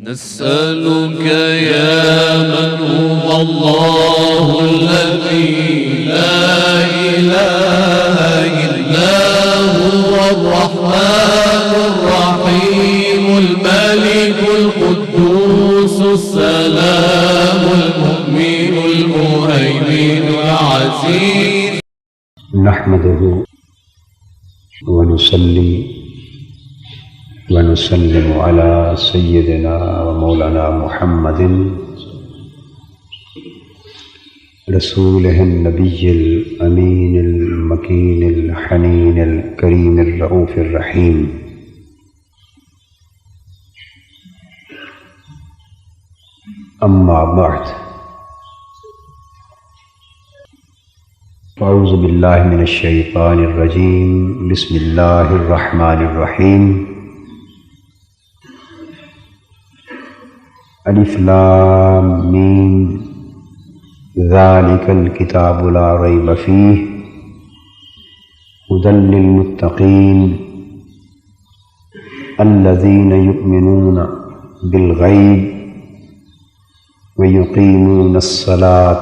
نسألك يا من هو الله الذي لا إله إلا هو الرحمن الرحيم الملك القدوس السلام المؤمن المهيمن العزيز نحمده ونصلي ونسلم على سيدنا ومولانا محمد رسوله النبي الأمين المكين الحنين الكريم الرؤوف الرحيم. أما بعد، أعوذ بالله من الشيطان الرجيم. بسم الله الرحمن الرحيم. الف لام میم ذلك الكتاب لا ريب فيه هدى للمتقين الذين يؤمنون بالغيب ويقيمون الصلاة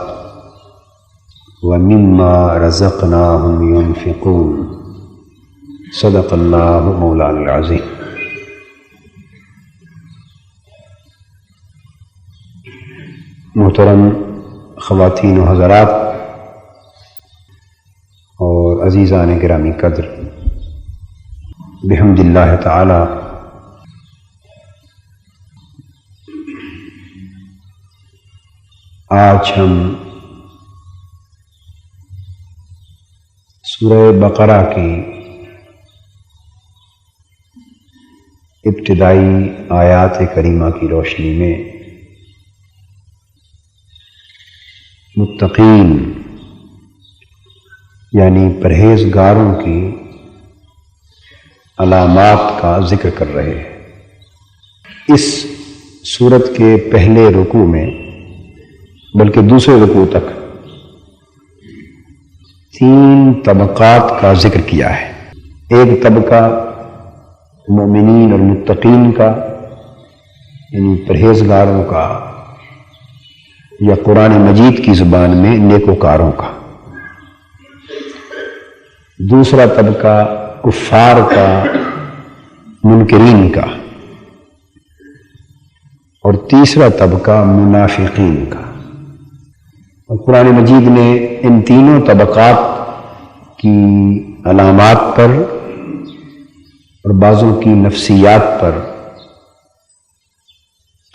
ومما رزقناهم ينفقون. صدق الله مولانا العظيم. محترم خواتین و حضرات اور عزیزان گرامی قدر، بحمد اللہ تعالی آج ہم سورہ بقرہ کی ابتدائی آیات کریمہ کی روشنی میں متقین یعنی پرہیزگاروں کی علامات کا ذکر کر رہے ہیں۔ اس سورت کے پہلے رکوع میں بلکہ دوسرے رکوع تک 3 طبقات کا ذکر کیا ہے۔ ایک طبقہ مومنین اور متقین کا یعنی پرہیزگاروں کا، یا قرآن مجید کی زبان میں نیکوکاروں کا۔ دوسرا طبقہ کفار کا، منکرین کا، اور تیسرا طبقہ منافقین کا۔ اور قرآن مجید نے ان تینوں طبقات کی علامات پر اور بعضوں کی نفسیات پر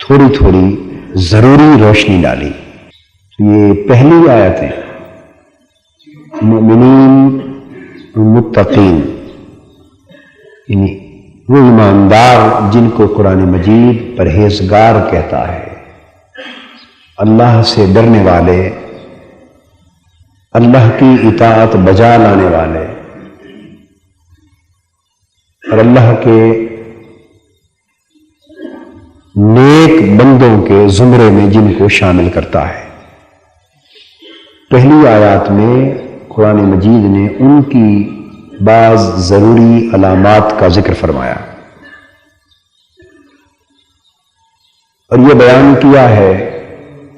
تھوڑی تھوڑی ضروری روشنی ڈالی۔ یہ پہلی آیتیں مومنین متقین یعنی وہ ایماندار جن کو قرآن مجید پرہیزگار کہتا ہے، اللہ سے ڈرنے والے، اللہ کی اطاعت بجا لانے والے، اور اللہ کے نیک بندوں کے زمرے میں جن کو شامل کرتا ہے۔ پہلی آیات میں قرآن مجید نے ان کی بعض ضروری علامات کا ذکر فرمایا اور یہ بیان کیا ہے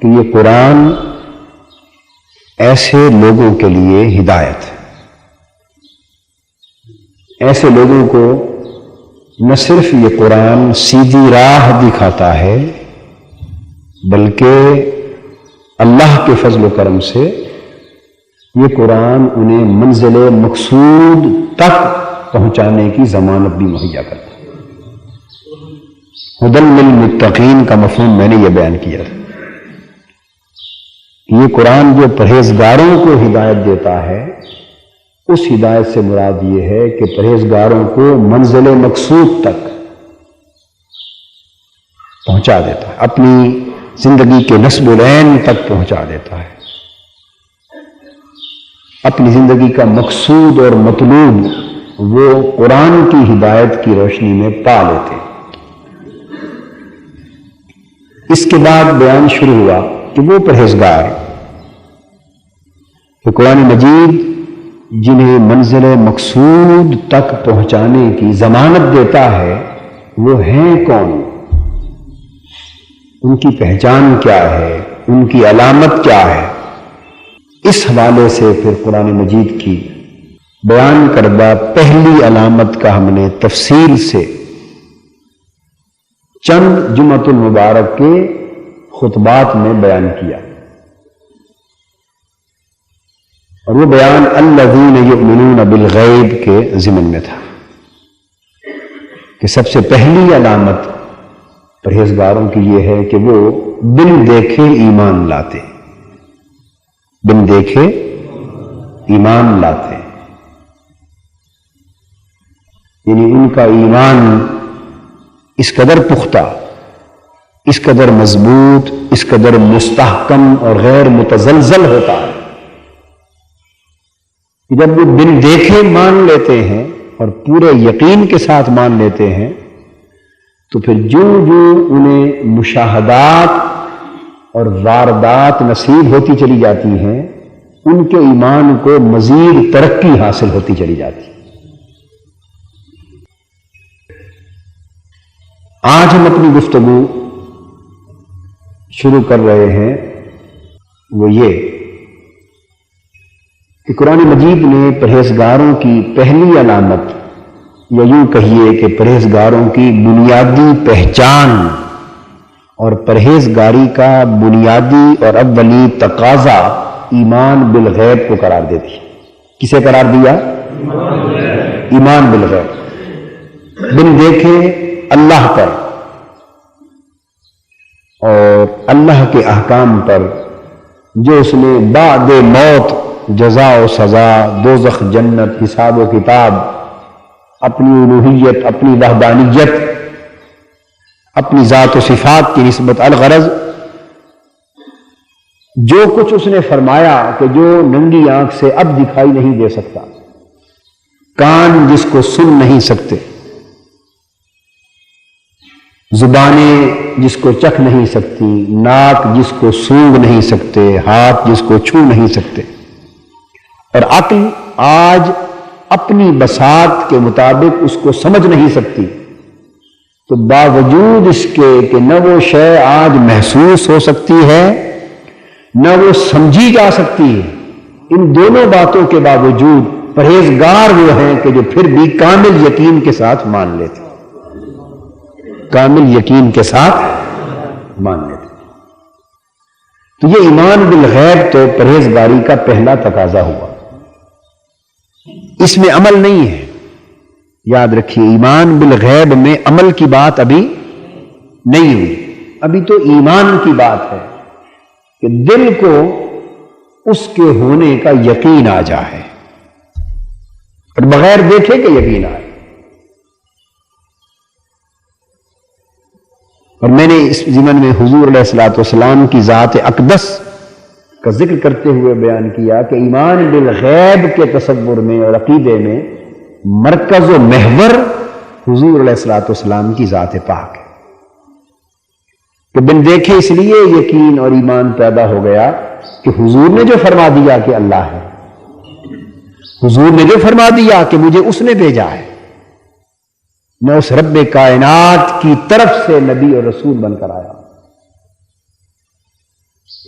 کہ یہ قرآن ایسے لوگوں کے لیے ہدایت ہے، ایسے لوگوں کو نہ صرف یہ قرآن سیدھی راہ دکھاتا ہے بلکہ اللہ کے فضل و کرم سے یہ قرآن انہیں منزل مقصود تک پہنچانے کی ضمانت بھی مہیا کرتا ہے۔ ہدی للمتقین کا مفہوم میں نے یہ بیان کیا تھا۔ یہ قرآن جو پرہیزگاروں کو ہدایت دیتا ہے، اس ہدایت سے مراد یہ ہے کہ پرہیزگاروں کو منزل مقصود تک پہنچا دیتا ہے، اپنی زندگی کے نصب العین تک پہنچا دیتا ہے، اپنی زندگی کا مقصود اور مطلوب وہ قرآن کی ہدایت کی روشنی میں پا لیتے۔ اس کے بعد بیان شروع ہوا کہ وہ پرہیزگار کہ قرآن مجید جنہیں منزل مقصود تک پہنچانے کی ضمانت دیتا ہے وہ ہیں کون؟ ان کی پہچان کیا ہے، ان کی علامت کیا ہے، اس حوالے سے پھر قرآن مجید کی بیان کردہ پہلی علامت کا ہم نے تفصیل سے چند جمعۃ المبارک کے خطبات میں بیان کیا، اور وہ بیان الذین یؤمنون بالغیب کے ضمن میں تھا کہ سب سے پہلی علامت پرہیزگاروں کی یہ ہے کہ وہ بن دیکھے ایمان لاتے، بن دیکھے ایمان لاتے، یعنی ان کا ایمان اس قدر پختہ، اس قدر مضبوط، اس قدر مستحکم اور غیر متزلزل ہوتا ہے کہ جب وہ بن دیکھے مان لیتے ہیں اور پورے یقین کے ساتھ مان لیتے ہیں تو پھر جو انہیں مشاہدات اور واردات نصیب ہوتی چلی جاتی ہیں ان کے ایمان کو مزید ترقی حاصل ہوتی چلی جاتی ہے۔ آج ہم اپنی گفتگو شروع کر رہے ہیں وہ یہ کہ قرآن مجید نے پرہیزگاروں کی پہلی علامت، یا یوں کہیے کہ پرہیزگاروں کی بنیادی پہچان اور پرہیزگاری کا بنیادی اور اولی تقاضا ایمان بالغیب کو قرار دیتی ہے۔ کسے قرار دیا؟ ایمان بالغیب، بن دیکھے اللہ پر اور اللہ کے احکام پر جو اس نے بعد موت جزا و سزا، دوزخ جنت، حساب و کتاب، اپنی الوہیت، اپنی وحدانیت، اپنی ذات و صفات کی نسبت، الغرض جو کچھ اس نے فرمایا کہ جو ننگی آنکھ سے اب دکھائی نہیں دے سکتا، کان جس کو سن نہیں سکتے، زبانیں جس کو چکھ نہیں سکتی، ناک جس کو سونگھ نہیں سکتے، ہاتھ جس کو چھو نہیں سکتے، اور عقل آج اپنی بساط کے مطابق اس کو سمجھ نہیں سکتی، تو باوجود اس کے کہ نہ وہ شے آج محسوس ہو سکتی ہے نہ وہ سمجھی جا سکتی ہے، ان دونوں باتوں کے باوجود پرہیزگار وہ ہیں کہ جو پھر بھی کامل یقین کے ساتھ مان لیتے، کامل یقین کے ساتھ مان لیتے۔ تو یہ ایمان بالغیب تو پرہیزگاری کا پہلا تقاضا ہوا، اس میں عمل نہیں ہے، یاد رکھیے ایمان بالغیب میں عمل کی بات ابھی نہیں ہوئی، ابھی تو ایمان کی بات ہے کہ دل کو اس کے ہونے کا یقین آ جائے اور بغیر دیکھے کہ یقین آئے۔ اور میں نے اس ضمن میں حضور علیہ الصلوۃ والسلام کی ذات اقدس کا ذکر کرتے ہوئے بیان کیا کہ ایمان بالغیب کے تصور میں اور عقیدے میں مرکز و محور حضور علیہ الصلوۃ والسلام کی ذات پاک ہے، کہ بن دیکھے اس لیے یقین اور ایمان پیدا ہو گیا کہ حضور نے جو فرما دیا کہ اللہ ہے، حضور نے جو فرما دیا کہ مجھے اس نے بھیجا ہے، میں اس رب کائنات کی طرف سے نبی اور رسول بن کر آیا۔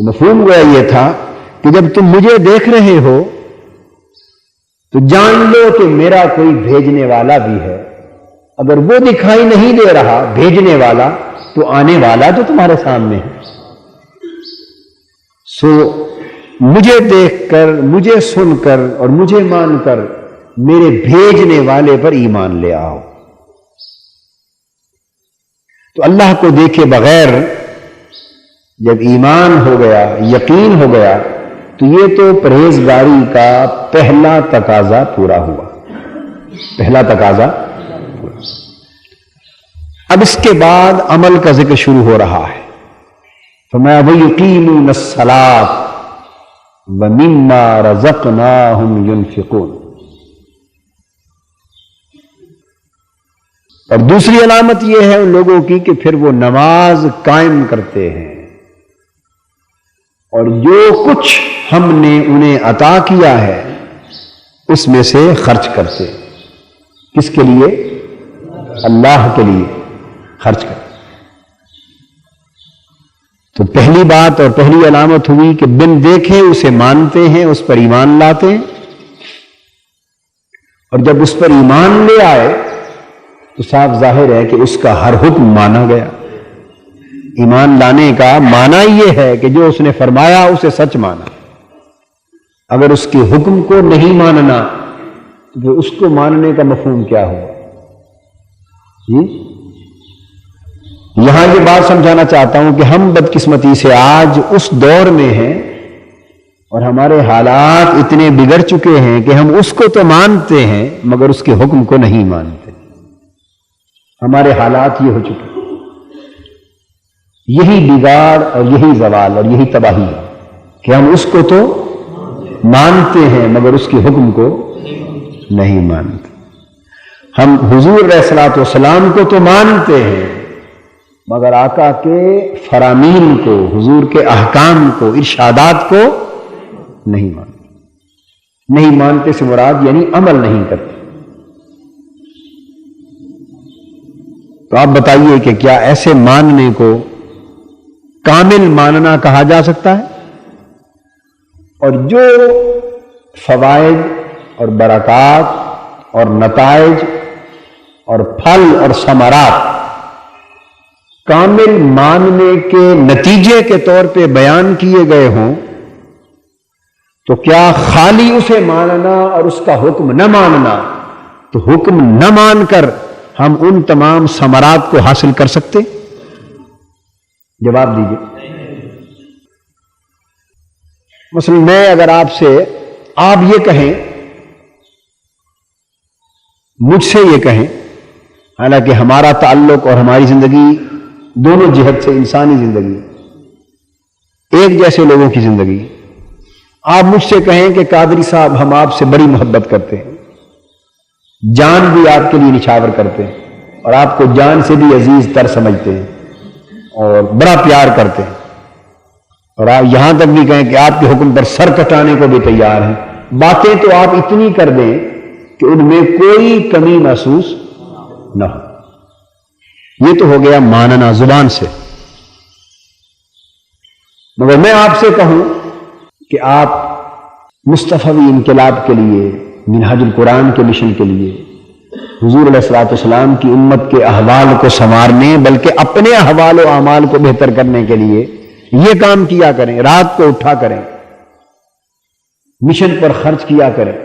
مفہوم گویا یہ تھا کہ جب تم مجھے دیکھ رہے ہو تو جان لو کہ میرا کوئی بھیجنے والا بھی ہے، اگر وہ دکھائی نہیں دے رہا بھیجنے والا تو آنے والا تو تمہارے سامنے ہے۔ سو مجھے دیکھ کر، مجھے سن کر اور مجھے مان کر میرے بھیجنے والے پر ایمان لے آؤ۔ تو اللہ کو دیکھے بغیر جب ایمان ہو گیا، یقین ہو گیا، تو یہ تو پرہیزگاری کا پہلا تقاضا پورا ہوا، پہلا تقاضا پورا۔ اب اس کے بعد عمل کا ذکر شروع ہو رہا ہے، فرمایا وَيُقِيمُونَ الصَّلَاةَ وَمِمَّا رَزَقْنَاهُمْ يُنْفِقُونَ۔ اور دوسری علامت یہ ہے ان لوگوں کی کہ پھر وہ نماز قائم کرتے ہیں اور جو کچھ ہم نے انہیں عطا کیا ہے اس میں سے خرچ کرتے۔ کس کے لیے؟ اللہ کے لیے خرچ کرتے۔ تو پہلی بات اور پہلی علامت ہوئی کہ بن دیکھے اسے مانتے ہیں، اس پر ایمان لاتے ہیں، اور جب اس پر ایمان لے آئے تو صاف ظاہر ہے کہ اس کا ہر حکم مانا گیا۔ ایمان لانے کا معنی یہ ہے کہ جو اس نے فرمایا اسے سچ مانا۔ اگر اس کے حکم کو نہیں ماننا تو پھر اس کو ماننے کا مفہوم کیا ہوا؟ جی یہاں یہ بات سمجھانا چاہتا ہوں کہ ہم بدقسمتی سے آج اس دور میں ہیں اور ہمارے حالات اتنے بگڑ چکے ہیں کہ ہم اس کو تو مانتے ہیں مگر اس کے حکم کو نہیں مانتے۔ ہمارے حالات یہ ہو چکے، یہی بگاڑ اور یہی زوال اور یہی تباہی ہے کہ ہم اس کو تو مانتے ہیں مگر اس کے حکم کو نہیں مانتے۔ ہم حضور علیہ الصلوۃ والسلام کو تو مانتے ہیں مگر آقا کے فرامین کو، حضور کے احکام کو، ارشادات کو نہیں مانتے۔ نہیں مانتے سے مراد یعنی عمل نہیں کرتے۔ تو آپ بتائیے کہ کیا ایسے ماننے کو کامل ماننا کہا جا سکتا ہے؟ اور جو فوائد اور برکات اور نتائج اور پھل اور ثمرات کامل ماننے کے نتیجے کے طور پہ بیان کیے گئے ہوں تو کیا خالی اسے ماننا اور اس کا حکم نہ ماننا، تو حکم نہ مان کر ہم ان تمام ثمرات کو حاصل کر سکتے؟ جواب دیجیے۔ مثلا میں اگر آپ سے آپ یہ کہیں، مجھ سے یہ کہیں، حالانکہ ہمارا تعلق اور ہماری زندگی دونوں جہت سے انسانی زندگی، ایک جیسے لوگوں کی زندگی، آپ مجھ سے کہیں کہ قادری صاحب ہم آپ سے بڑی محبت کرتے ہیں، جان بھی آپ کے لیے نچھاور کرتے ہیں اور آپ کو جان سے بھی عزیز تر سمجھتے ہیں اور بڑا پیار کرتے ہیں، اور آپ یہاں تک بھی کہیں کہ آپ کے حکم پر سر کٹانے کو بھی تیار ہیں، باتیں تو آپ اتنی کر دیں کہ ان میں کوئی کمی محسوس نہ ہو۔ یہ تو ہو گیا ماننا زبان سے۔ مگر میں آپ سے کہوں کہ آپ مصطفی انقلاب کے لیے، منہاج القرآن کے مشن کے لیے، حضور علیہ الصلوۃ والسلام کی امت کے احوال کو سنوارنے بلکہ اپنے احوال و اعمال کو بہتر کرنے کے لیے یہ کام کیا کریں، رات کو اٹھا کریں، مشن پر خرچ کیا کریں،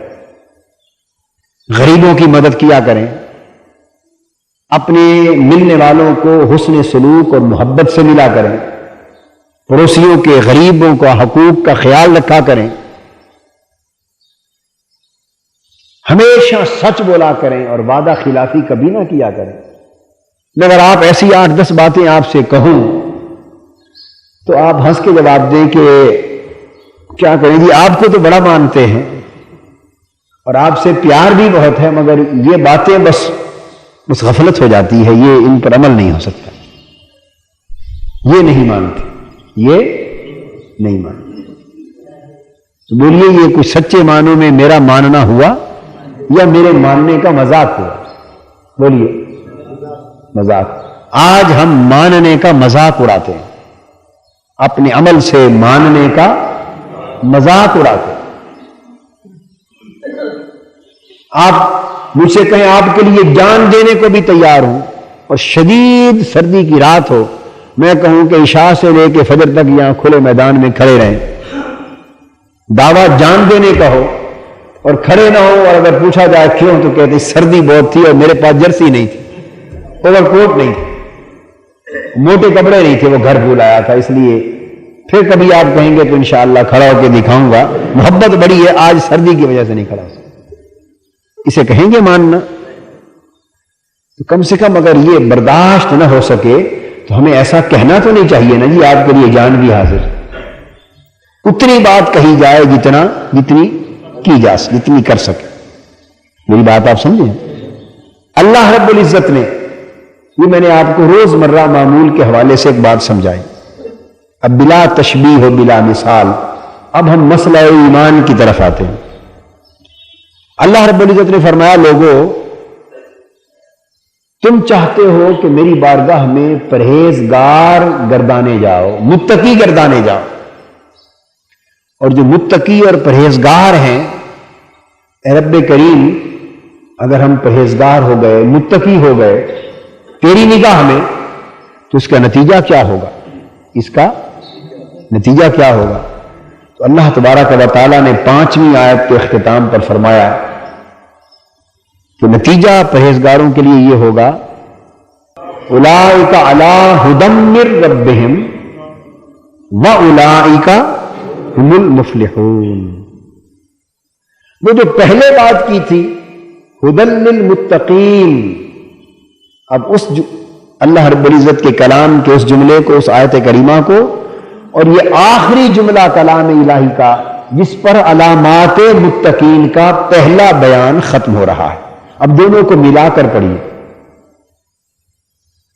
غریبوں کی مدد کیا کریں، اپنے ملنے والوں کو حسن سلوک اور محبت سے ملا کریں، پڑوسیوں کے غریبوں کو حقوق کا خیال رکھا کریں، ہمیشہ سچ بولا کریں اور وعدہ خلافی کبھی نہ کیا کریں۔ مگر آپ ایسی 8-10 باتیں آپ سے کہوں تو آپ ہنس کے جواب دیں کہ کیا کریں جی، آپ کو تو بڑا مانتے ہیں اور آپ سے پیار بھی بہت ہے، مگر یہ باتیں بس غفلت ہو جاتی ہے، یہ ان پر عمل نہیں ہو سکتا، یہ نہیں مانتے، یہ نہیں مانتے۔ تو بولیے یہ کچھ سچے معنوں میں میرا ماننا ہوا یا میرے ماننے کا مذاق ہوا؟ بولیے مذاق۔ آج ہم ماننے کا مذاق اڑاتے ہیں، اپنے عمل سے ماننے کا مذاق اڑاتے ہیں۔ آپ مجھ سے کہیں آپ کے لیے جان دینے کو بھی تیار ہوں اور شدید سردی کی رات ہو، میں کہوں کہ عشاء سے لے کے فجر تک یہاں کھلے میدان میں کھڑے رہیں، دعویٰ جان دینے کا ہو اور کھڑے نہ ہو، اور اگر پوچھا جائے کیوں تو کہتے سردی بہت تھی اور میرے پاس جرسی نہیں تھی، اوور کوٹ نہیں تھی، موٹے کپڑے نہیں تھے، وہ گھر بھول آیا تھا، اس لیے پھر کبھی آپ کہیں گے تو انشاءاللہ کھڑا ہو کے دکھاؤں گا، محبت بڑی ہے، آج سردی کی وجہ سے نہیں کھڑا ہو سکتا، اسے کہیں گے ماننا؟ تو کم سے کم اگر یہ برداشت نہ ہو سکے تو ہمیں ایسا کہنا تو نہیں چاہیے نا جی آپ کے لیے جان بھی حاضر، اتنی بات کہی جائے جتنی کی جا سکے، جتنی کر سکے۔ میری بات آپ سمجھیں؟ اللہ رب العزت نے، یہ میں نے آپ کو روز مرہ معمول کے حوالے سے ایک بات سمجھائی، اب بلا تشبیہ و بلا مثال، اب ہم مسئلہ ایمان کی طرف آتے ہیں۔ اللہ رب العزت نے فرمایا لوگو تم چاہتے ہو کہ میری بارگاہ میں پرہیزگار گردانے جاؤ، متقی گردانے جاؤ، اور جو متقی اور پرہیزگار ہیں، اے رب کریم اگر ہم پرہیزگار ہو گئے، متقی ہو گئے تیری نگاہ میں، تو اس کا نتیجہ کیا ہوگا؟ اس کا نتیجہ کیا ہوگا؟ تو اللہ تبارک و تعالیٰ نے 5ویں آیت کے اختتام پر فرمایا کہ نتیجہ پرہیزگاروں کے لیے یہ ہوگا، اولئک علی ھدی من ربہم واولئک ھم المفلحون۔ وہ جو پہلے بات کی تھی ھدی للمتقین، اب اس اللہ رب العزت کے کلام کے اس جملے کو، اس آیت کریمہ کو، اور یہ آخری جملہ کلام الہی کا جس پر علامات متقین کا پہلا بیان ختم ہو رہا ہے، اب دونوں کو ملا کر پڑھیے۔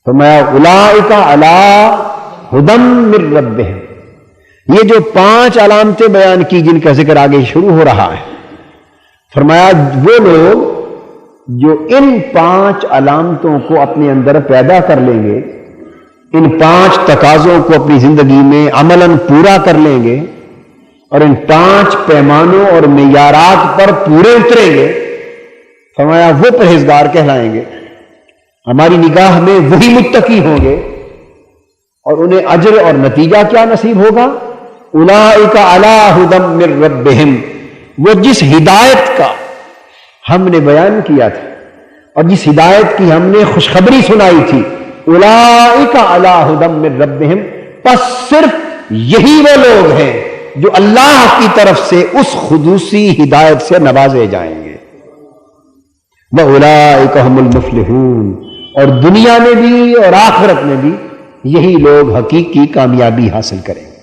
فرمایا اولئک علی ھدی من ربہم، یہ جو 5 علامتیں بیان کی جن کا ذکر آگے شروع ہو رہا ہے، فرمایا وہ لوگ جو ان 5 علامتوں کو اپنے اندر پیدا کر لیں گے، ان 5 تقاضوں کو اپنی زندگی میں عملاً پورا کر لیں گے، اور ان 5 پیمانوں اور معیارات پر پورے اتریں گے، فرمایا وہ پرہیزگار کہلائیں گے، ہماری نگاہ میں وہی متقی ہوں گے، اور انہیں اجر اور نتیجہ کیا نصیب ہوگا؟ اولئک علی ھدی من ربہم، وہ جس ہدایت کا ہم نے بیان کیا تھا اور جس ہدایت کی ہم نے خوشخبری سنائی تھی، اولئک علی ھدی من ربہم، پس صرف یہی وہ لوگ ہیں جو اللہ کی طرف سے اس خصوصی ہدایت سے نوازے جائیں گے، وَأُولَئِكَ هُمُ الْمُفْلِحُونَ، اور دنیا میں بھی اور آخرت میں بھی یہی لوگ حقیقی کامیابی حاصل کریں گے،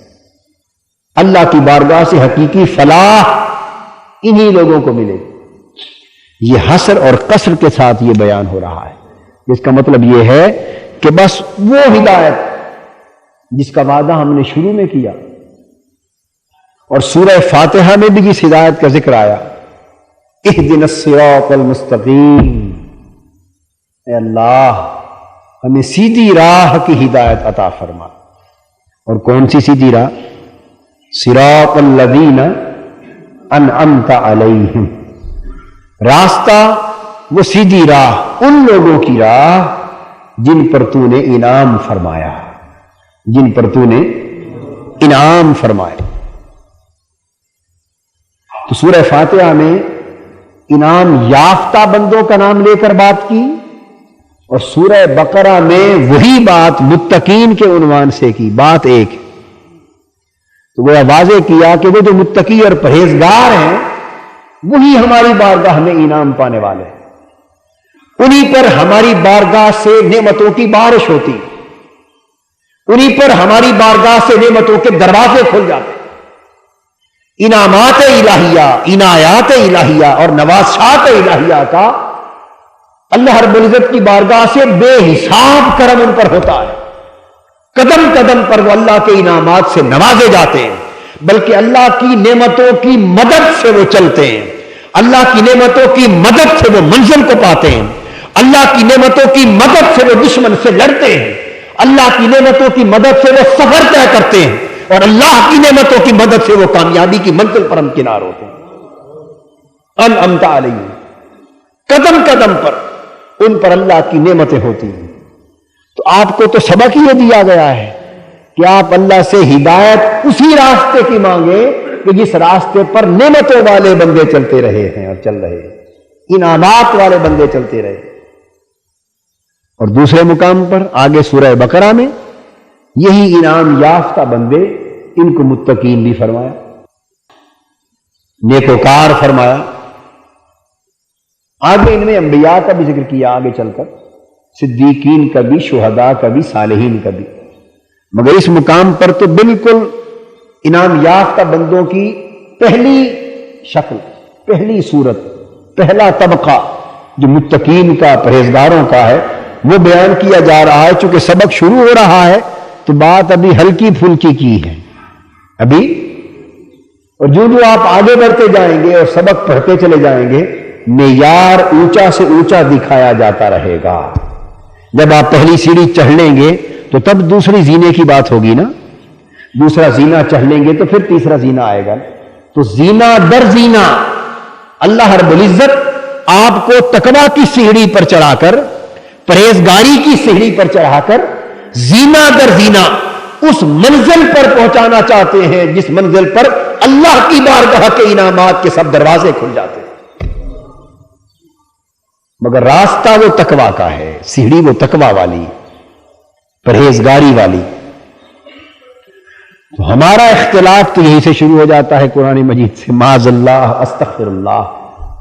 اللہ کی بارگاہ سے حقیقی فلاح انہی لوگوں کو ملے گی۔ یہ حصر اور قصر کے ساتھ یہ بیان ہو رہا ہے، جس کا مطلب یہ ہے کہ بس وہ ہدایت جس کا وعدہ ہم نے شروع میں کیا، اور سورہ فاتحہ میں بھی جس ہدایت کا ذکر آیا، اہدنا الصراط المستقیم، اے اللہ ہمیں سیدھی راہ کی ہدایت عطا فرما۔ اور کون سی سیدھی راہ؟ صراط الذین انعمت علیہم، راستہ وہ سیدھی راہ ان لوگوں کی راہ جن پر تو نے انعام فرمایا، جن پر تو نے انعام فرمایا۔ تو سورہ فاتحہ میں انعام یافتہ بندوں کا نام لے کر بات کی، اور سورہ بقرہ میں وہی بات متقین کے عنوان سے کی، بات ایک ہے۔ تو وہ واضح کیا کہ وہ جو متقی اور پرہیزگار ہیں وہی ہماری بارگاہ میں انعام پانے والے ہیں، انہی پر ہماری بارگاہ سے نعمتوں کی بارش ہوتی، انہی پر ہماری بارگاہ سے نعمتوں کے دروازے کھل جاتے، انعامات الہیہ، عنایات الہیہ اور نوازشات الہیہ کا اللہ رب العزت کی بارگاہ سے بے حساب کرم ان پر ہوتا ہے، قدم قدم پر وہ اللہ کے انعامات سے نوازے جاتے ہیں، بلکہ اللہ کی نعمتوں کی مدد سے وہ چلتے ہیں، اللہ کی نعمتوں کی مدد سے وہ منزل کو پاتے ہیں، اللہ کی نعمتوں کی مدد سے وہ دشمن سے لڑتے ہیں، اللہ کی نعمتوں کی مدد سے وہ سفر طے کرتے ہیں، اور اللہ کی نعمتوں کی مدد سے وہ کامیابی کی منزل پر ہمکنار ہوتے ہیں۔ انعمت علیہم، قدم قدم پر ان پر اللہ کی نعمتیں ہوتی ہیں۔ تو آپ کو تو سبق یہ دیا گیا ہے کہ آپ اللہ سے ہدایت اسی راستے کی مانگیں کہ جس راستے پر نعمتوں والے بندے چلتے رہے ہیں اور چل رہے ہیں، انعامات والے بندے چلتے رہے۔ اور دوسرے مقام پر آگے سورہ بقرہ میں یہی انعام یافتہ بندے، ان کو متقین بھی فرمایا، نیکوکار فرمایا۔ آگے ان میں انبیاء کا بھی ذکر کیا، آگے چل کر صدیقین کا بھی، شہداء کا بھی، صالحین کا بھی، مگر اس مقام پر تو بالکل انعام یافتہ بندوں کی پہلی شکل، پہلی صورت، پہلا طبقہ جو متقین کا، پرہیزگاروں کا ہے، وہ بیان کیا جا رہا ہے۔ چونکہ سبق شروع ہو رہا ہے تو بات ابھی ہلکی پھلکی کی ہے ابھی، اور جو آپ آگے بڑھتے جائیں گے اور سبق پڑھتے چلے جائیں گے، معیار اونچا سے اونچا دکھایا جاتا رہے گا، جب آپ پہلی سیڑھی چڑھ لیں گے تو تب دوسری زینے کی بات ہوگی نا، دوسرا زینہ چڑھ لیں گے تو پھر تیسرا زینہ آئے گا. تو زینہ در زینہ اللہ رب العزت آپ کو تقویٰ کی سیڑھی پر چڑھا کر، پرہیزگاری کی سیڑھی پر چڑھا کر زینہ در زینہ اس منزل پر پہنچانا چاہتے ہیں جس منزل پر اللہ کی بارگاہ کے انعامات کے سب دروازے کھل جاتے ہیں. مگر راستہ وہ تقویٰ کا ہے، سیڑھی وہ تقویٰ والی، پرہیزگاری والی. تو ہمارا اختلاف تو یہی سے شروع ہو جاتا ہے قرآن مجید سے، معاذ اللہ، استغفر اللہ.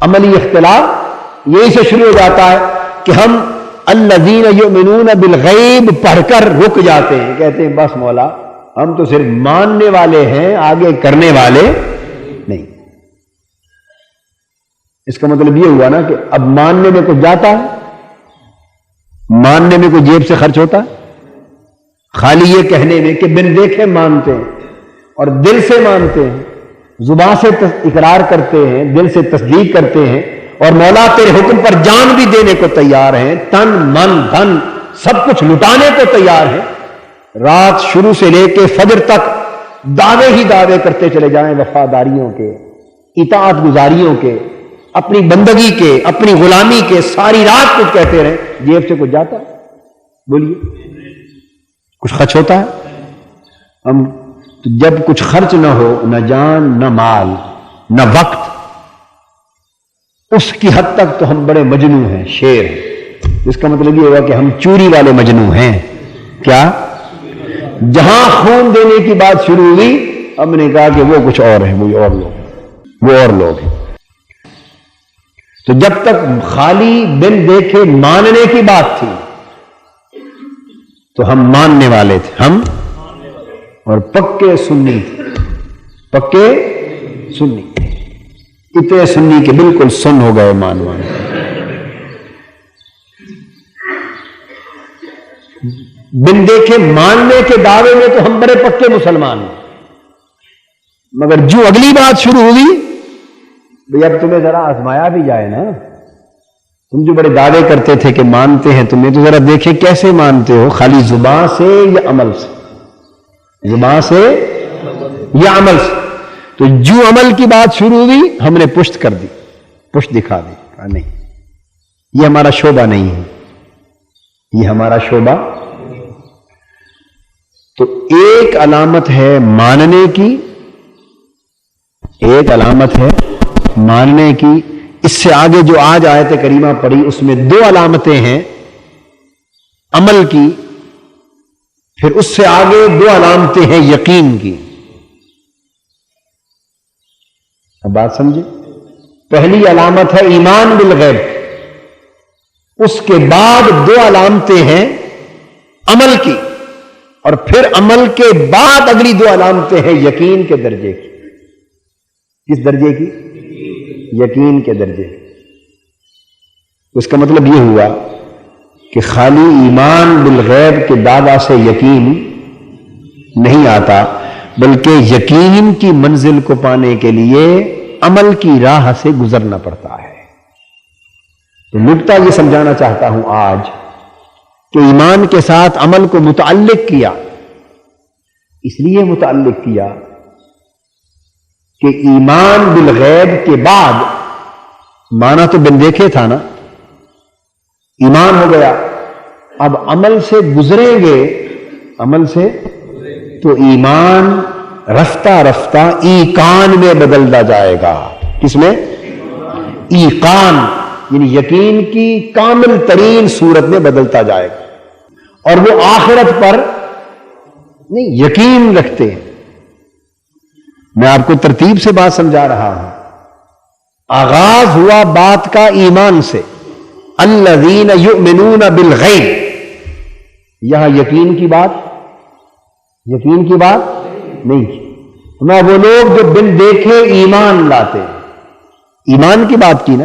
عملی اختلاف یہی سے شروع ہو جاتا ہے کہ ہم الذین یؤمنون بالغیب پڑھ کر رک جاتے ہیں، کہتے ہیں بس مولا ہم تو صرف ماننے والے ہیں، آگے کرنے والے نہیں. اس کا مطلب یہ ہوا نا کہ اب ماننے میں کچھ جاتا ہے، ماننے میں کوئی جیب سے خرچ ہوتا ہے؟ خالی یہ کہنے میں کہ بن دیکھے مانتے ہیں اور دل سے مانتے ہیں، زبان سے اقرار کرتے ہیں، دل سے تصدیق کرتے ہیں، اور مولا تیرے حکم پر جان بھی دینے کو تیار ہیں، تن من دھن سب کچھ لٹانے کو تیار ہیں. رات شروع سے لے کے فجر تک دعوے ہی دعوے کرتے چلے جائیں، وفاداریوں کے، اطاعت گزاریوں کے، اپنی بندگی کے، اپنی غلامی کے، ساری رات کچھ کہتے رہیں. جیب سے کچھ جاتا ہے؟ بولیے کچھ خرچ ہوتا ہے؟ ہم جب کچھ خرچ نہ ہو، نہ جان نہ مال نہ وقت، اس کی حد تک تو ہم بڑے مجنوں ہیں، شیر ہیں. اس کا مطلب یہ ہوگا کہ ہم چوری والے مجنوں ہیں. کیا؟ جہاں خون دینے کی بات شروع ہوئی ہم نے کہا کہ وہ کچھ اور ہیں، وہ اور لوگ ہیں. تو جب تک خالی بن دیکھے ماننے کی بات تھی تو ہم ماننے والے تھے، ہم اور پکے سنی تھے، پکے سنی، اتنے سنی کہ بالکل سن ہو گئے مان. بن دیکھے ماننے کے دعوے میں تو ہم بڑے پکے مسلمان ہیں، مگر جو اگلی بات شروع ہوئی، بھئی اب تمہیں ذرا آزمایا بھی جائے نا، تم جو بڑے دعوے کرتے تھے کہ مانتے ہیں، تمہیں تو ذرا دیکھے کیسے مانتے ہو، خالی زبان سے یا عمل سے؟ زبان سے یا عمل سے؟ تو جو عمل کی بات شروع ہوئی ہم نے پشت کر دی، پشت دکھا دی، کہا نہیں یہ ہمارا شعبہ نہیں ہے، یہ ہمارا شعبہ. تو ایک علامت ہے ماننے کی، ایک علامت ہے ماننے کی. اس سے آگے جو آج آیت کریمہ پڑھی اس میں دو علامتیں ہیں عمل کی، پھر اس سے آگے دو علامتیں ہیں یقین کی. اب بات سمجھے؟ پہلی علامت ہے ایمان بالغیب، اس کے بعد دو علامتیں ہیں عمل کی، اور پھر عمل کے بعد اگلی دو علامتیں ہیں یقین کے درجے کی. کس درجے کی؟ یقین کے درجے. اس کا مطلب یہ ہوا کہ خالی ایمان بالغیب کے دعویٰ سے یقین نہیں آتا، بلکہ یقین کی منزل کو پانے کے لیے عمل کی راہ سے گزرنا پڑتا ہے. تو نکتہ یہ سمجھانا چاہتا ہوں آج کہ ایمان کے ساتھ عمل کو متعلق کیا، اس لیے متعلق کیا کہ ایمان بالغیب کے بعد مانا تو بن دیکھے تھا نا، ایمان ہو گیا، اب عمل سے گزریں گے، عمل سے تو ایمان رفتہ رفتہ ایقان میں بدلتا جائے گا. کس میں؟ ایقان، یعنی یقین کی کامل ترین صورت میں بدلتا جائے گا. اور وہ آخرت پر نہیں یقین رکھتے ہیں. میں آپ کو ترتیب سے بات سمجھا رہا ہوں. آغاز ہوا بات کا ایمان سے، الذین یؤمنون بالغیب. یہاں یقین کی بات نہیں کی. میں وہ لوگ جو بن دیکھے ایمان لاتے ہیں، ایمان کی بات کی نا.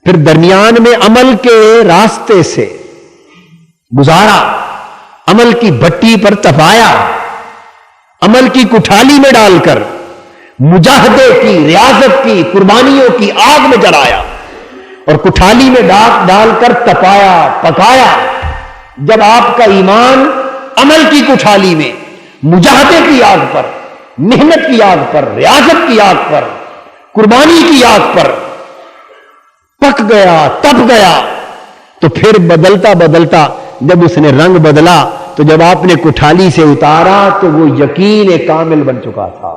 پھر درمیان میں عمل کے راستے سے گزارا، عمل کی بھٹی پر تپایا، عمل کی کٹھالی میں ڈال کر مجاہدے کی، ریاضت کی، قربانیوں کی آگ میں جلایا، اور کٹھالی میں ڈال کر تپایا، پکایا، جب آپ کا ایمان عمل کی کٹھالی میں مجاہدے کی آگ پر، محنت کی آگ پر، ریاضت کی آگ پر، قربانی کی آگ پر پک گیا، تپ گیا، تو پھر بدلتا بدلتا جب اس نے رنگ بدلا تو جب آپ نے کٹھالی سے اتارا تو وہ یقین کامل بن چکا تھا،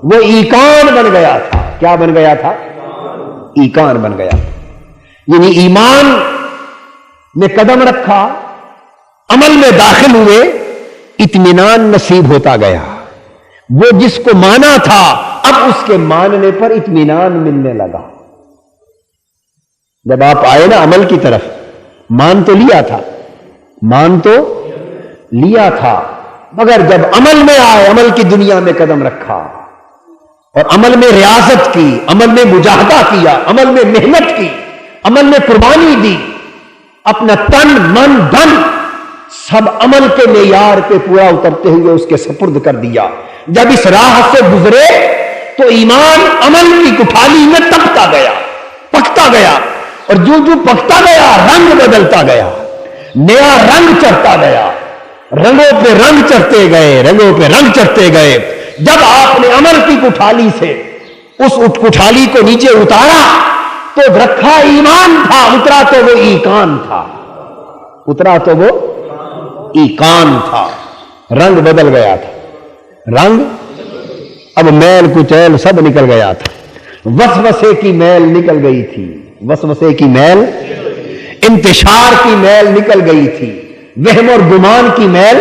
وہ ایقان بن گیا تھا۔ کیا بن گیا تھا؟ ایقان بن گیا تھا۔ یعنی ایمان میں قدم رکھا، عمل میں داخل ہوئے، اطمینان نصیب ہوتا گیا۔ وہ جس کو مانا تھا اب اس کے ماننے پر اطمینان ملنے لگا۔ جب آپ آئے نا عمل کی طرف، مان تو لیا تھا، مان تو لیا تھا، مگر جب عمل میں آئے، عمل کی دنیا میں قدم رکھا اور عمل میں ریاضت کی، عمل میں مجاہدہ کیا، عمل میں محنت کی، عمل میں قربانی دی، اپنا تن من دھن سب عمل کے معیار پہ پورا اترتے ہوئے اس کے سپرد کر دیا۔ جب اس راہ سے گزرے تو ایمان عمل کی کٹھالی میں تپتا گیا، پکتا گیا، اور جو جو پکتا گیا رنگ بدلتا گیا، نیا رنگ چڑھتا گیا، رنگوں پہ رنگ چڑھتے گئے، رنگوں پہ رنگ چڑھتے گئے۔ جب آپ نے عمل کی کٹھالی سے اس کٹھالی کو نیچے اتارا تو رکھا ایمان تھا، اترا تو وہ ایقان تھا، اترا تو وہ ایقان تھا، رنگ بدل گیا تھا، رنگ اب میل کچیل سب نکل گیا تھا، وسوسے کی میل نکل گئی تھی، وسوسے کی میل، انتشار کی میل نکل گئی تھی، وہم اور گمان کی میل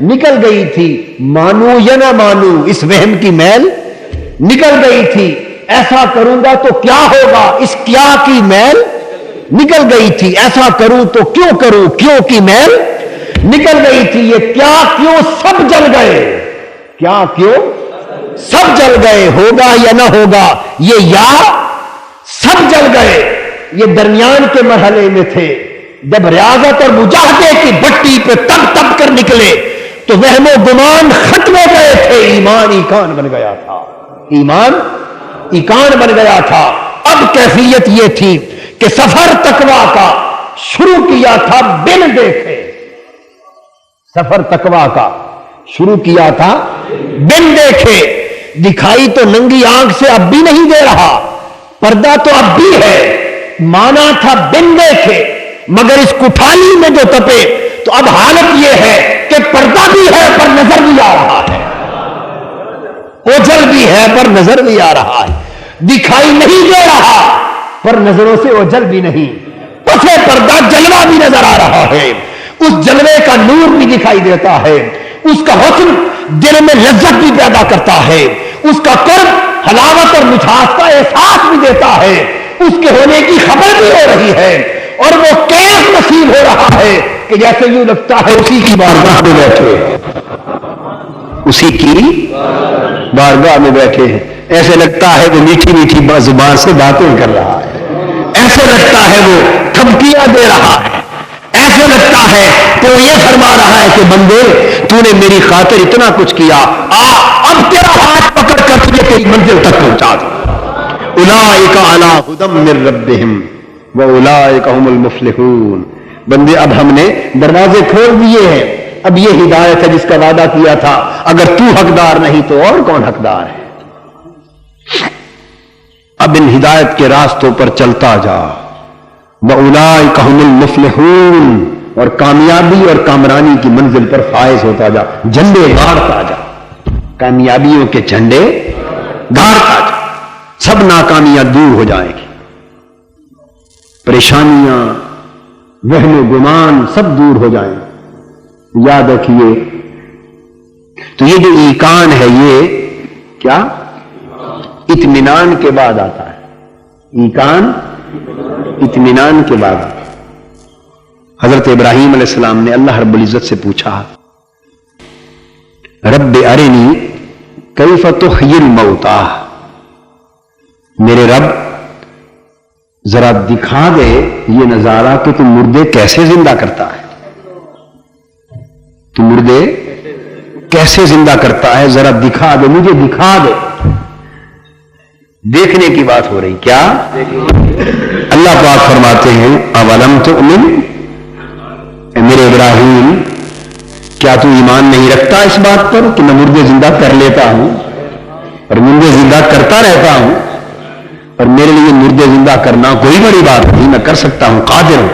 نکل گئی تھی، مانو یا نہ مانو اس وہم کی میل نکل گئی تھی، ایسا کروں گا تو کیا ہوگا اس کیا کی میل نکل گئی تھی، ایسا کروں تو کیوں کروں کیوں کی میل نکل گئی تھی۔ یہ کیا کیوں سب جل گئے، کیا کیوں سب جل گئے، ہوگا یا نہ ہوگا یہ یا سب جل گئے۔ یہ درمیان کے مرحلے میں تھے، جب ریاضت اور مجاہدے کی بھٹی پہ تب تب کر نکلے تو وہم و گمان ختم ہو گئے تھے، ایمان ایقان بن گیا تھا، ایمان ایقان بن گیا تھا۔ اب کیفیت یہ تھی کہ سفر تقویٰ کا شروع کیا تھا بن دیکھے، سفر تقویٰ کا شروع کیا تھا بن دیکھے، دکھائی تو ننگی آنکھ سے اب بھی نہیں دے رہا، پردہ تو اب بھی ہے، مانا تھا بن دیکھے، مگر اس کٹھالی میں جو تپے تو اب حالت یہ ہے کہ پردہ بھی ہے پر نظر بھی آ رہا ہے، اوجھل بھی ہے پر نظر بھی آ رہا ہے، دکھائی نہیں دے رہا پر نظروں سے اوجھل بھی نہیں، پسے پردہ جلوہ بھی نظر آ رہا ہے، اس جلوے کا نور بھی دکھائی دیتا ہے، اس کا حسن دل میں لذت بھی پیدا کرتا ہے، اس کا قرب حلاوت اور مٹھاس کا احساس بھی دیتا ہے، اس کے ہونے کی خبر بھی ہو رہی ہے، اور وہ کیف نصیب ہو رہا ہے کہ جیسے یوں لگتا ہے اسی کی بارگاہ میں بیٹھے، اسی کی بارگاہ میں بیٹھے ہیں، ایسے لگتا ہے وہ میٹھی میٹھی زبان سے باتیں کر رہا ہے، ایسے لگتا ہے وہ دھمکیاں دے رہا ہے، ایسے لگتا ہے تو یہ فرما رہا ہے کہ بندے تو نے میری خاطر اتنا کچھ کیا، اب تیرا ہاتھ پکڑ کر تجھے تیری منزل تک پہنچا دوں۔ اولئک علی ھدی من ربہم واولئک ھم المفلحون۔ بندے اب ہم نے دروازے کھول دیے ہیں، اب یہ ہدایت ہے جس کا وعدہ کیا تھا، اگر تو حقدار نہیں تو اور کون حقدار ہے؟ اب ان ہدایت کے راستوں پر چلتا جا، وَأُولَئِكَ هُمُ الْمُفْلِحُونَ، اور کامیابی اور کامرانی کی منزل پر فائز ہوتا جا، جھنڈے گاڑتا جا، کامیابیوں کے جھنڈے گاڑتا جا، سب ناکامیاں دور ہو جائیں گی، پریشانیاں وہم و گمان سب دور ہو جائیں گے۔ یاد رکھیے تو یہ جو ایقان ہے یہ کیا اطمینان کے بعد آتا ہے، ایقان اطمینان کے بعد۔ حضرت ابراہیم علیہ السلام نے اللہ رب العزت سے پوچھا، رب ارنی کیف تحیی الموتى، میرے رب ذرا دکھا دے یہ نظارہ کہ تو مردے کیسے زندہ کرتا ہے، تو مردے کیسے زندہ کرتا ہے، ذرا دکھا دے، مجھے دکھا دے۔ دیکھنے کی بات ہو رہی، کیا اللہ پاک فرماتے ہیں اولم تؤمن، کہ میرے ابراہیم کیا تو ایمان نہیں رکھتا اس بات پر کہ میں مردے زندہ کر لیتا ہوں اور مردے زندہ کرتا رہتا ہوں اور میرے لیے مردے زندہ کرنا کوئی بڑی بات نہیں، میں کر سکتا ہوں، قادر ہوں،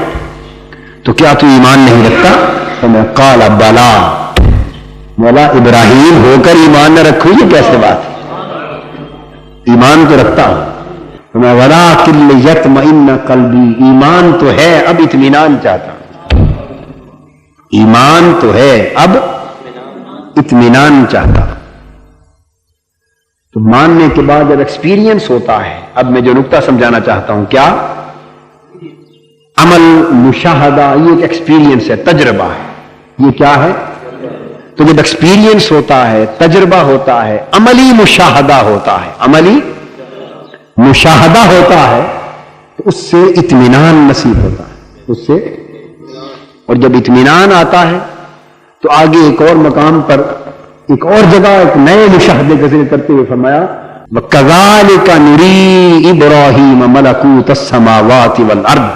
تو کیا تو ایمان نہیں رکھتا؟ تو میں قال بلا، مولا ابراہیم ہو کر ایمان نہ رکھوں یہ کیسے بات ہے؟ ایمان تو رکھتا ہوں۔ تو میں وَلَٰكِن لِيَطْمَئِنَّ قَلْبِي، ایمان تو ہے اب اطمینان چاہتا ہوں، ایمان تو ہے اب اطمینان چاہتا ہوں۔ تو ماننے کے بعد جب ایکسپیرینس ہوتا ہے، اب میں جو نقطہ سمجھانا چاہتا ہوں، کیا عمل مشاہدہ، یہ ایک ایکسپیرینس ہے، تجربہ ہے، یہ کیا ہے؟ تو جب ایکسپیرینس ہوتا ہے، تجربہ ہوتا ہے، عملی مشاہدہ ہوتا ہے، عملی مشاہدہ ہوتا ہے، تو اس سے اطمینان نصیب ہوتا ہے، اس سے، اور جب اطمینان آتا ہے تو آگے ایک اور مقام پر ایک اور جگہ ایک نئے مشاہدے کا ذکر کرتے ہوئے فرمایا وَكَذَلِكَ نُرِي إِبْرَاهِيمَ مَلَكُوتَ السَّمَاوَاتِ وَالْأَرْضِ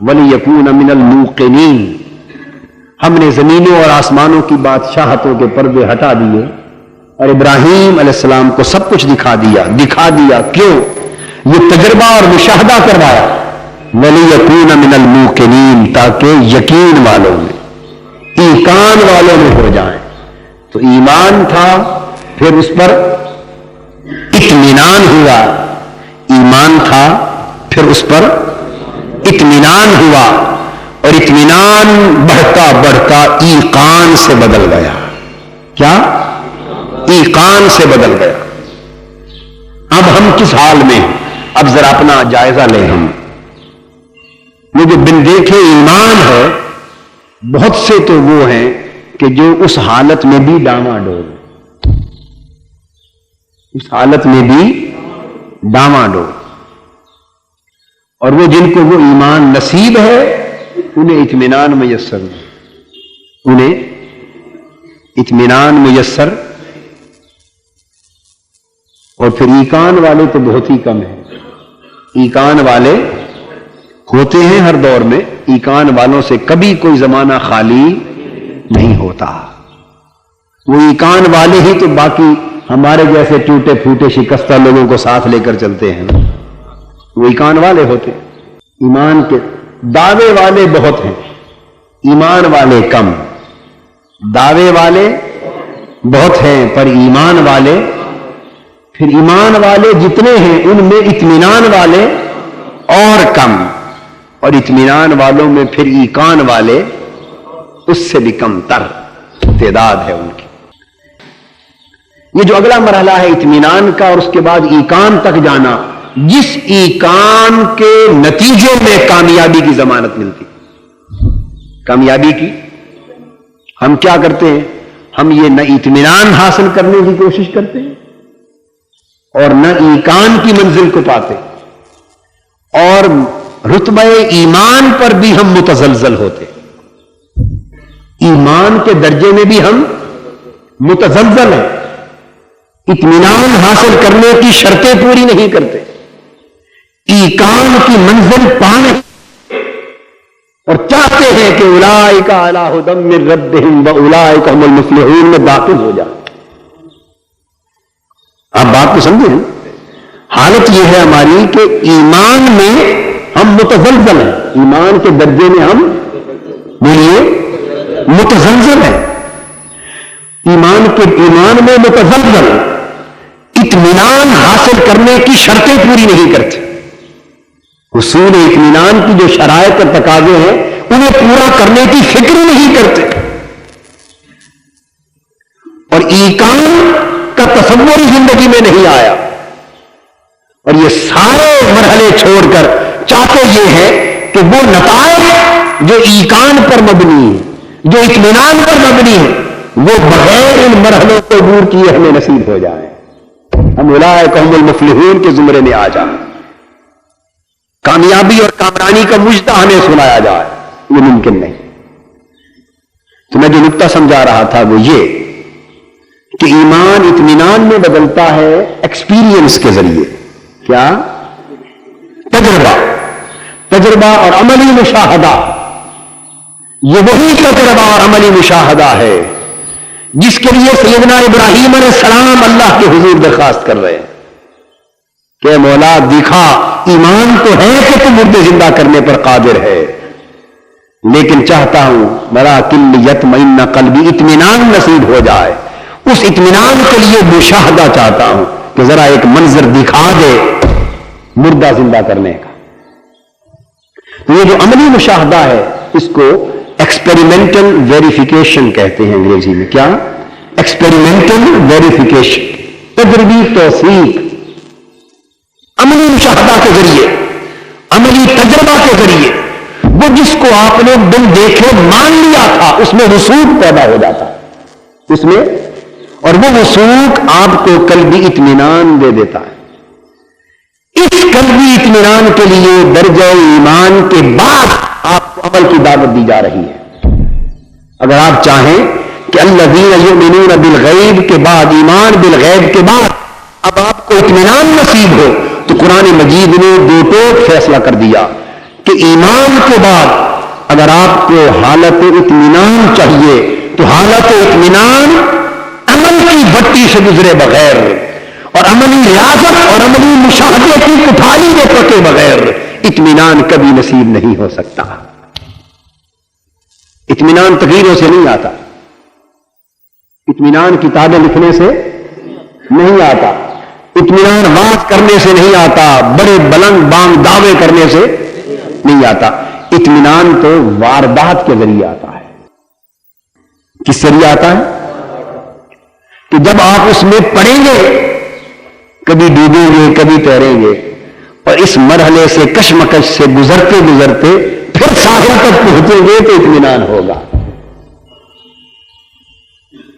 وَلِيَكُونَ مِنَ الْمُوقِنِينَ، ہم نے زمینوں اور آسمانوں کی بادشاہتوں کے پردے ہٹا دیے اور ابراہیم علیہ السلام کو سب کچھ دکھا دیا، کیوں؟ یہ تجربہ اور مشاہدہ کروایا، وَلِيَكُونَ مِنَ الْمُوقِنِينَ، تاکہ یقین والوں میں، ایقان والوں میں ہو جائیں۔ تو ایمان تھا، پھر اس پر اطمینان ہوا، ایمان تھا، پھر اس پر اطمینان ہوا، اور اطمینان بڑھتا بڑھتا ایقان سے بدل گیا۔ کیا؟ ایقان سے بدل گیا۔ اب ہم کس حال میں ہیں؟ اب ذرا اپنا جائزہ لیں ہم۔ یہ جو بن دیکھے ایمان ہے، بہت سے تو وہ ہیں کہ جو اس حالت میں بھی ڈاواڈول، اس حالت میں بھی ڈاواڈول، اور وہ جن کو وہ ایمان نصیب ہے انہیں اطمینان میسر نہیں، انہیں اطمینان میسر، اور پھر ایقان والے تو بہت ہی کم ہیں۔ ایقان والے ہوتے ہیں ہر دور میں، ایقان والوں سے کبھی کوئی زمانہ خالی نہیں ہوتا۔ وہ ایقان والے ہی تو باقی ہمارے جیسے ٹوٹے پھوٹے شکستہ لوگوں کو ساتھ لے کر چلتے ہیں، وہ ایقان والے ہوتے ہیں۔ ایمان کے دعوے والے بہت ہیں، ایمان والے کم، دعوے والے بہت ہیں پر ایمان والے، پھر ایمان والے جتنے ہیں ان میں اطمینان والے اور کم، اور اطمینان والوں میں پھر ایقان والے اس سے بھی کم تر تعداد ہے ان کی۔ یہ جو اگلا مرحلہ ہے اطمینان کا اور اس کے بعد ایقان تک جانا، جس ایقان کے نتیجے میں کامیابی کی ضمانت ملتی، کامیابی کی، ہم کیا کرتے ہیں؟ ہم یہ نہ اطمینان حاصل کرنے کی کوشش کرتے ہیں اور نہ ایقان کی منزل کو پاتے، اور رتبہ ایمان پر بھی ہم متزلزل ہوتے، ایمان کے درجے میں بھی ہم متزلزل ہیں، اطمینان حاصل کرنے کی شرطیں پوری نہیں کرتے، ایقان کی منزل پانے اور چاہتے ہیں کہ اولئک علی ھدی من ربہم واولئک هم المفلحون میں داخل ہو جائیں۔ آپ بات کو سمجھیں، حالت یہ ہے ہماری کہ ایمان میں ہم متزلزل ہیں، ایمان کے درجے میں ہم بولیے متزلزل ہیں، ایمان میں متزلزل، اطمینان حاصل کرنے کی شرطیں پوری نہیں کرتے، حصول اطمینان کی جو شرائط اور تقاضے ہیں انہیں پورا کرنے کی فکر نہیں کرتے، اور ایقان کا تصور زندگی میں نہیں آیا، اور یہ سارے مرحلے چھوڑ کر چاہتے یہ ہے کہ وہ نتائج جو ایقان پر مبنی ہے، جو اطمینان پر مبنی ہے، وہ بغیر ان مرحلوں کو عبور کیے ہمیں نصیب ہو جائے، ہم اولئک هم المفلحون کے زمرے میں آ جائیں، کامیابی اور کامرانی کا مجدہ ہمیں سنایا جائے، یہ ممکن نہیں۔ تو میں جو نقطہ سمجھا رہا تھا وہ یہ کہ ایمان اطمینان میں بدلتا ہے ایکسپیرینس کے ذریعے، کیا؟ تجربہ اور عملی مشاہدہ، یہ وہی تجربہ اور عملی مشاہدہ ہے جس کے لیے سیدنا ابراہیم علیہ السلام اللہ کے حضور درخواست کر رہے ہیں کہ مولا دکھا، ایمان تو ہے کہ تم مردے زندہ کرنے پر قادر ہے، لیکن چاہتا ہوں میرا کل یطمئن قلبی، اطمینان نصیب ہو جائے، اس اطمینان کے لیے مشاہدہ چاہتا ہوں کہ ذرا ایک منظر دکھا دے مردہ زندہ کرنے کا۔ تو یہ جو عملی مشاہدہ ہے اس کو ایکسپیریمنٹل ویریفیکیشن کہتے ہیں انگریزی میں۔ کیا؟ ایکسپیریمنٹل ویریفیکیشن، تجربی توثیق، عملی مشاہدہ کے ذریعے، عملی تجربہ کے ذریعے وہ جس کو آپ نے بن دیکھے مان لیا تھا اس میں وثوق پیدا ہو جاتا اس میں، اور وہ وثوق آپ کو قلبی اطمینان دے دیتا ہے۔ اس قلبی اطمینان کے لیے درجہ ایمان کے بعد آپ کو عمل کی دعوت دی جا رہی ہے۔ اگر آپ چاہیں کہ الذین یؤمنون بالغیب کے بعد، ایمان بالغیب کے بعد اب آپ کو اطمینان نصیب ہو، تو قرآن مجید نے دو ٹوک فیصلہ کر دیا کہ ایمان کے بعد اگر آپ کو حالت اطمینان چاہیے تو حالت اطمینان عمل کی بٹی سے گزرے بغیر اور عملی ریاضت اور عملی مشاہدے کی کٹھالی میں پکے بغیر اطمینان کبھی نصیب نہیں ہو سکتا۔ اطمینان تقریروں سے نہیں آتا، اطمینان کتابیں لکھنے سے نہیں آتا، اطمینان واز کرنے سے نہیں آتا، بڑے بلند بانگ دعوے کرنے سے نہیں آتا۔ اطمینان تو واردات کے ذریعے آتا ہے۔ کس ذریعے آتا ہے؟ کہ جب آپ اس میں پڑیں گے، کبھی ڈوبیں گے کبھی تیریں گے، اور اس مرحلے سے کشمکش سے گزرتے گزرتے پھر ساحل تک پہنچیں گے تو اطمینان ہوگا۔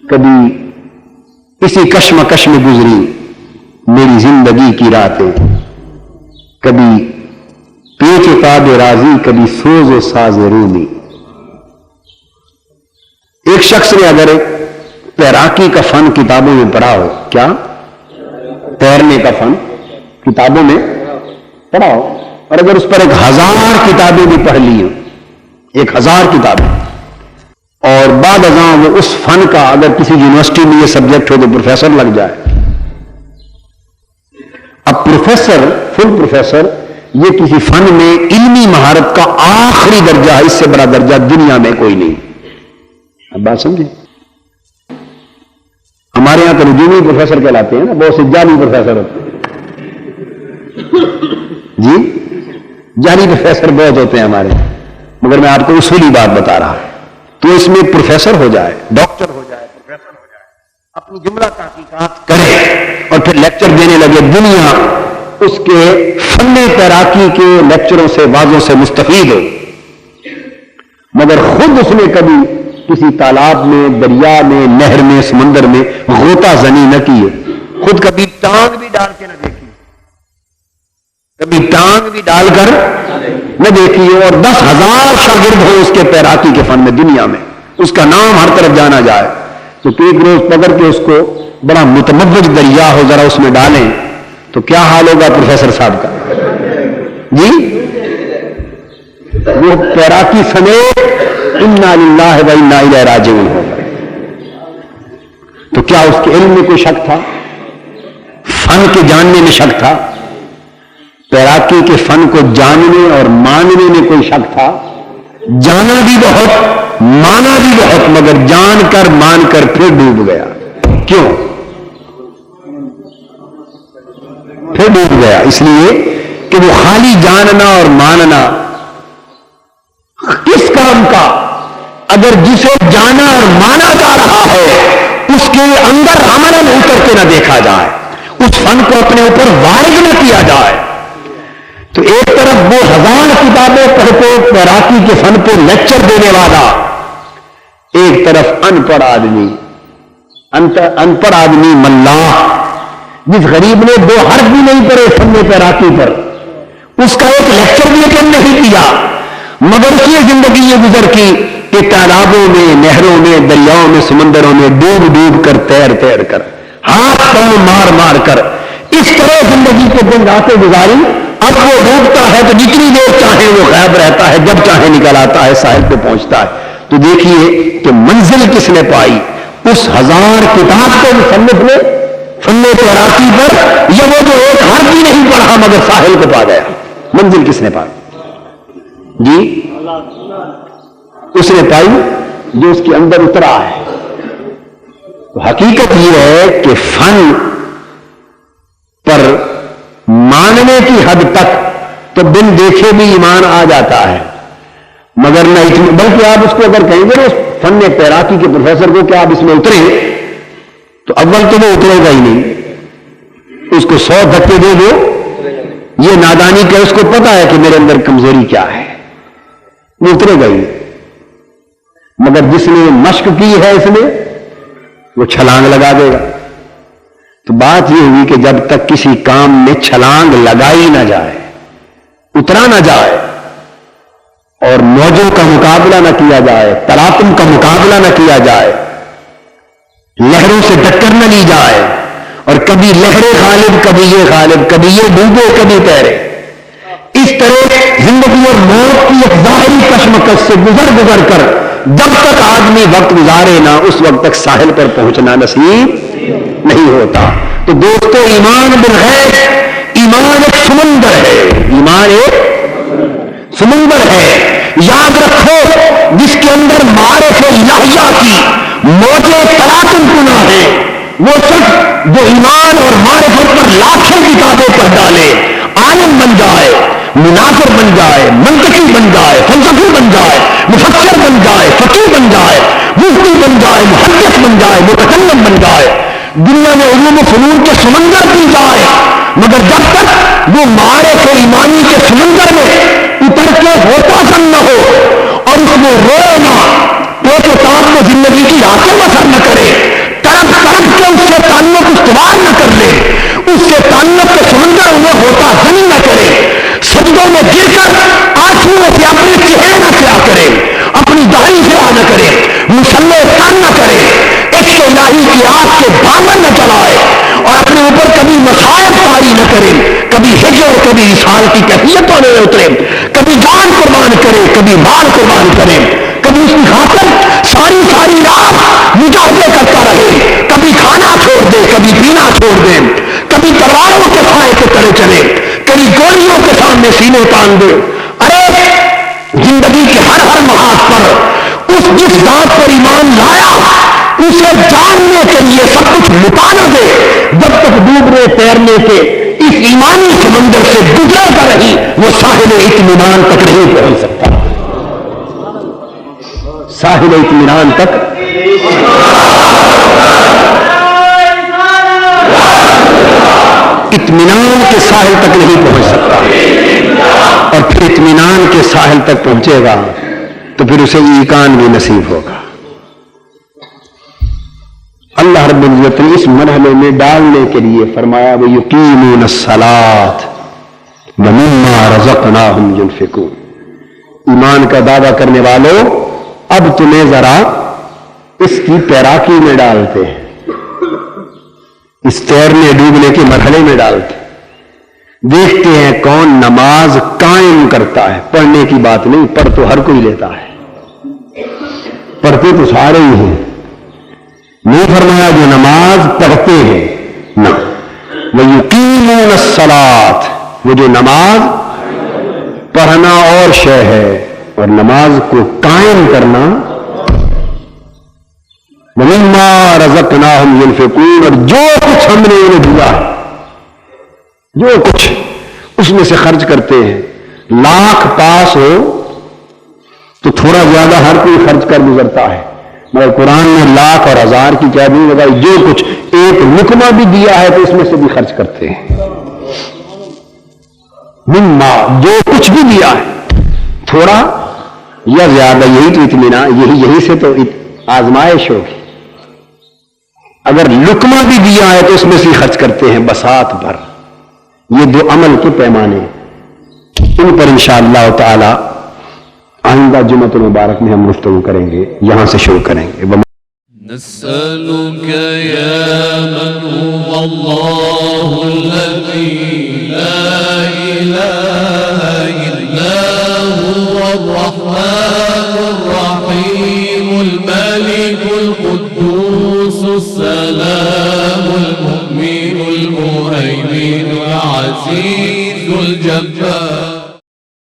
کبھی اسی کشمکش میں گزری میری زندگی کی راتیں، کبھی پیچ تاب راضی، کبھی سوز و ساز رومی۔ ایک شخص نے اگر تیراکی کا فن کتابوں میں پڑھا ہو، کیا؟ تیرنے کا فن کتابوں میں پڑھا ہو، اور اگر اس پر 1000 کتابیں بھی پڑھ لی ہوں، 1000 کتابیں، اور بعد ازاں وہ اس فن کا اگر کسی یونیورسٹی میں یہ سبجیکٹ ہو تو پروفیسر لگ جائے۔ اب پروفیسر، فل پروفیسر، یہ کسی فن میں علمی مہارت کا آخری درجہ ہے، اس سے بڑا درجہ دنیا میں کوئی نہیں۔ اب بات سمجھے؟ ہمارے یہاں تو رجوعی پروفیسر کہلاتے ہیں نا، بہت سے جعلی پروفیسر ہوتے ہیں۔ جی جعلی پروفیسر بہت ہوتے ہیں ہمارے، مگر میں آپ کو اصولی بات بتا رہا ہوں۔ تو اس میں پروفیسر ہو جائے، ڈاکٹر ہو جائے، پروفیسر ہو جائے، اپنی جملہ تحقیقات کرے اور پھر لیکچر دینے لگے، دنیا اس کے فن تیراکی کے لیکچروں سے، واضحوں سے مستفید ہو، مگر خود اس نے کبھی کسی تالاب میں، دریا میں، نہر میں، سمندر میں غوطہ زنی نہ کی ہے، خود کبھی ٹانگ بھی ڈال کے نہ دیکھی، کبھی ٹانگ بھی ڈال کر نہ دیکھی ہو، اور 10,000 شاگرد ہو اس کے تیراکی کے فن میں دنیا میں، اس کا نام ہر طرف جانا جائے، تو ایک روز پکڑ کے اس کو بڑا متموج دریا ہو، ذرا اس میں ڈالیں تو کیا حال ہوگا پروفیسر صاحب کا؟ جی وہ تیراکی سمیت انا للہ و انا الیہ راجعون ہو۔ تو کیا اس کے علم میں کوئی شک تھا؟ فن کے جاننے میں شک تھا؟ تیراکی کے فن کو جاننے اور ماننے میں کوئی شک تھا؟ جانا بھی بہت، مانا بھی بہت، مگر جان کر مان کر پھر ڈوب گیا۔ کیوں پھر ڈوب گیا؟ اس لیے کہ وہ خالی جاننا اور ماننا کس کام کا؟ اگر جسے جانا اور مانا جا رہا ہے اس کے اندر عمل اتر کے نہ دیکھا جائے، اس فن کو اپنے اوپر وارد نہ کیا جائے، تو ایک طرف وہ 1000 کتابیں پڑھتے تیراکی کے فن پہ لیکچر دینے والا، ایک طرف ان پڑھ آدمی، ان پڑھ آدمی ملاح، جس غریب نے 2 حرف بھی نہیں پڑھے فن تیراکی پر، اس کا ایک لیکچر بھی اٹینڈ نہیں کیا، مگر اس کی زندگی یہ گزر کی کہ تالابوں میں، نہروں میں، دریاؤں میں، سمندروں میں ڈوب ڈوب کر، تیر تیر کر، ہاتھ پاؤں مار مار کر، اس طرح زندگی کے دن راتیں گزاری۔ اب وہ ڈوبتا ہے تو جتنی دیر چاہے وہ غائب رہتا ہے، جب چاہے نکل آتا ہے، ساحل پہ پہنچتا ہے۔ تو دیکھیے کہ منزل کس نے پائی، اس 1000 کتاب کے مصنف نے فن تیراکی پر، یا وہ جو ایک حرف بھی نہیں پڑھا مگر ساحل کو پا گیا؟ منزل کس نے پائی؟ جی اس نے پائی جو اس کے اندر اترا ہے۔ تو حقیقت یہ ہے کہ فن پر ماننے کی حد تک تو بن دیکھے بھی ایمان آ جاتا ہے، مگر نہ بلکہ آپ اس کو اگر کہیں گے نا اس فن تیراکی کے پروفیسر کو کہ آپ اس میں اتریں، تو اول تو وہ اترے گا ہی نہیں، اس کو 100 دھکے دے دو، یہ نادانی کا، اس کو پتا ہے کہ میرے اندر کمزوری کیا ہے، وہ اترے گا ہی نہیں۔ مگر جس نے مشق کی ہے اس میں، وہ چھلانگ لگا دے گا۔ تو بات یہ ہوئی کہ جب تک کسی کام میں چھلانگ لگائی نہ جائے، اترا نہ جائے، اور موجوں کا مقابلہ نہ کیا جائے، تلاطم کا مقابلہ نہ کیا جائے، لہروں سے ٹکر نہ لی جائے، اور کبھی لہریں غالب، کبھی یہ غالب، کبھی یہ ڈوبے کبھی تیرے، اس طرح زندگی اور موت کی ایک ظاہری کشمکش سے گزر کر جب تک آدمی وقت گزارے نہ، اس وقت تک ساحل پر پہنچنا نصیب نہیں ہوتا۔ تو دوستو، ایمان بالغیب، ایمان ایک سمندر ہے، ایمان ایک سمندر ہے، یاد رکھو، جس کے اندر معرفت الہیہ کی موجیں تلاطم کنا ہے، وہ شخص جو ایمان اور معرفت پر لاکھوں کتابیں پڑھ ڈالے، عالم بن جائے، مناظر بن جائے، منطقی بن جائے، فلسفی بن جائے، مفکر بن جائے، فقیہ بن جائے، مفتی بن جائے، محدث بن جائے، متکلم بن جائے، دنیا میں علوم و فنون کے سمندر پی جائے، مگر جب تک وہ معارف ایمانی کے سمندر میں اتر کے ہوتا سن نہ ہو اور اس میں روئے نہ، پیٹ و تاب میں زندگی کی آنکھیں بسر نہ کرے، طرف کے اس سے تعلق استوار نہ کر لے، اس سے تعلق کے سمندر میں ہوتا زمین نہ کرے، سجدوں میں گر کر آنسوؤں سے اپنے چہرے نہ کیا کرے، اپنی داڑھی سے نہ کرے، مسلح تان نہ کرے، عشق الہی کی آگ کے دامن نہ چلائے، اور اپنے اوپر کبھی مصائب طاری نہ کرے، کبھی ہجر، کبھی وصال کی کیفیتوں میں اترے، کبھی جان قربان کرے، کبھی مال قربان کرے، کبھی اس کی خاطر ساری رات مجاہدے کرتا رہے، کبھی کھانا چھوڑ دے، کبھی پینا چھوڑ دے، کبھی تلواروں کے سائے کے تلے چلے، کبھی گولیوں کے سامنے سینے تان دے۔ ارے زندگی کے ہر محاذ پر اس جس ذات پر ایمان لایا، اسے جاننے کے لیے سب کچھ لٹا نہ دے، جب تک ڈوبنے تیرنے کے اس ایمانی سمندر سے گزرتا رہی، وہ ساحل اطمینان تک نہیں پہنچ سکتا، ساحل اطمینان تک اطمینان کے ساحل تک نہیں پہنچ سکتا، اور پھر اطمینان کے ساحل تک پہنچے گا تو پھر اسے ایقان بھی نصیب ہوگا۔ اللہ رب العزت نے اس مرحلے میں ڈالنے کے لیے فرمایا وَيُقِيمُونَ الصَّلَاةَ وَمِمَّا رَزَقْنَاهُمْ يُنْفِقُونَ۔ ایمان کا دعویٰ کرنے والوں، اب تمہیں ذرا اس کی تیراکی میں ڈالتے ہیں، اس تیرنے ڈوبنے کے مرحلے میں ڈالتے ہیں، دیکھتے ہیں کون نماز قائم کرتا ہے۔ پڑھنے کی بات نہیں، پڑھ تو ہر کوئی لیتا ہے، پڑھتے تو سارے ہی ہیں، نہیں فرمایا جو نماز پڑھتے ہیں، نہ وَيُقِيمُونَ الصَّلَاةَ، وہ جو نماز پڑھنا اور شے ہے، اور نماز کو قائم کرنا، وَمِمَّا رَزَقْنَاهُمْ يُنْفِقُونَ، اور جو کچھ ہم نے انہیں دیا ہے، جو کچھ اس میں سے خرچ کرتے ہیں۔ لاکھ پاس ہو تو تھوڑا زیادہ ہر کوئی خرچ کر گزرتا ہے، مگر قرآن نے لاکھ اور ہزار کی کیا نہیں لگائی، جو کچھ ایک لقمہ بھی دیا ہے تو اس میں سے بھی خرچ کرتے ہیں۔ مما، جو کچھ بھی دیا ہے، تھوڑا یا زیادہ، یہی تو اطمینان، یہی سے تو آزمائش ہوگی۔ اگر لقمہ بھی دیا ہے تو اس میں سے خرچ کرتے ہیں بساط بھر۔ یہ دو عمل کے پیمانے، ان پر انشاءاللہ تعالی آئندہ جمعۃ المبارک میں ہم گفتگو کریں گے، یہاں سے شروع کریں گے۔ نسألك يا من هو الله الذي لا إله إلا هو الرحمن الرحيم المهيمن العزيز الجبار